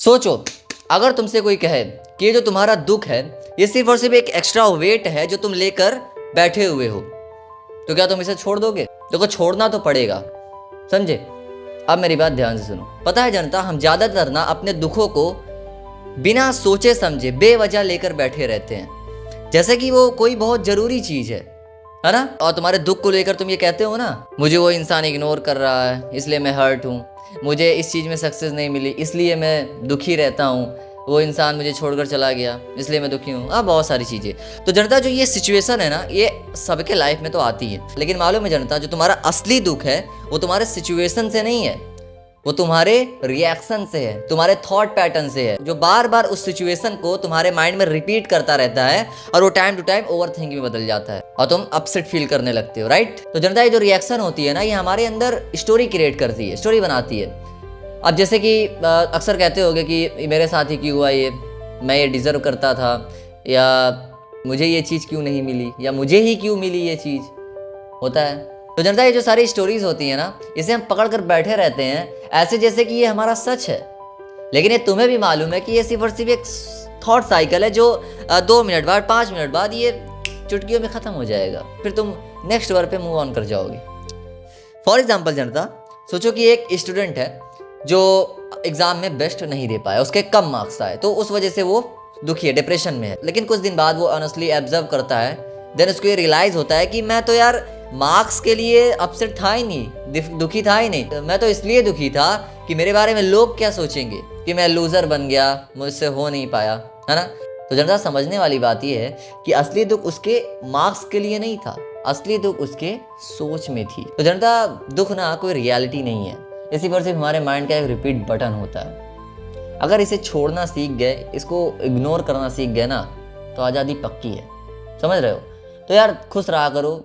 सोचो, अगर तुमसे कोई कहे कि ये जो तुम्हारा दुख है ये सिर्फ और सिर्फ एक एक्स्ट्रा वेट है जो तुम लेकर बैठे हुए हो, तो क्या तुम इसे छोड़ दोगे? देखो, छोड़ना तो पड़ेगा, समझे? अब मेरी बात ध्यान से सुनो। पता है जनता, हम ज़्यादातर ना अपने दुखों को बिना सोचे समझे बेवजह लेकर बैठे रहते हैं, जैसे कि वो कोई बहुत ज़रूरी चीज़ है ना? और तुम्हारे दुख को लेकर तुम ये कहते हो ना, मुझे वो इंसान इग्नोर कर रहा है इसलिए मैं हर्ट हूँ, मुझे इस चीज़ में सक्सेस नहीं मिली इसलिए मैं दुखी रहता हूँ, वो इंसान मुझे छोड़कर चला गया इसलिए मैं दुखी हूँ। बहुत सारी चीज़ें। तो जनता, जो ये सिचुएशन है ना, ये सबके लाइफ में तो आती है, लेकिन मालूम है जनता, जो तुम्हारा असली दुख है वो तुम्हारे सिचुएशन से नहीं है, वो तुम्हारे रिएक्शन से है, तुम्हारे थॉट पैटर्न से है, जो बार बार उस सिचुएशन को तुम्हारे माइंड में रिपीट करता रहता है और वो time to time overthinking में बदल जाता है और तुम अपसेट फील करने लगते हो, राइट? तो जनता, ये जो रिएक्शन होती है ना, ये हमारे अंदर स्टोरी क्रिएट करती है, स्टोरी बनाती है। अब जैसे कि अक्सर कहते होगे कि मेरे साथ ही क्यों हुआ ये, मैं ये डिज़र्व करता था, या मुझे ये चीज़ क्यों नहीं मिली, या मुझे ही क्यों मिली ये चीज़, होता है। तो जनता, ये जो सारी स्टोरीज होती है ना, इसे हम पकड़ कर बैठे रहते हैं ऐसे जैसे कि ये हमारा सच है, लेकिन ये तुम्हें भी मालूम है कि ये सिर्फ और सिर्फ एक थॉट साइकिल है जो 2 मिनट बाद, 5 मिनट बाद ये चुटकियों में ख़त्म हो जाएगा, फिर तुम नेक्स्ट वर्ड पे मूव ऑन कर जाओगे। फॉर एग्जाम्पल जनता, सोचो कि एक स्टूडेंट है जो एग्ज़ाम में बेस्ट नहीं दे पाया, उसके कम मार्क्स आए, तो उस वजह से वो दुखी है, डिप्रेशन में है। लेकिन कुछ दिन बाद वो ऑनेस्टली ऑब्जर्व करता है, देन उसको ये रियलाइज़ होता है कि मैं तो यार मार्क्स के लिए अपसेट था ही नहीं, दुखी था ही नहीं, मैं तो इसलिए दुखी था कि मेरे बारे में लोग क्या सोचेंगे, कि मैं लूज़र बन गया, मुझसे हो नहीं पाया, है ना? तो जनता, समझने वाली बात यह है कि असली दुख उसके मार्क्स के लिए नहीं था, असली दुख उसके सोच में थी। तो जनता, दुख ना कोई रियलिटी नहीं है, इसी पर सिर्फ हमारे माइंड का एक रिपीट बटन होता है। अगर इसे छोड़ना सीख गए, इसको इग्नोर करना सीख गए ना, तो आज़ादी पक्की है, समझ रहे हो? तो यार खुश रहा करो,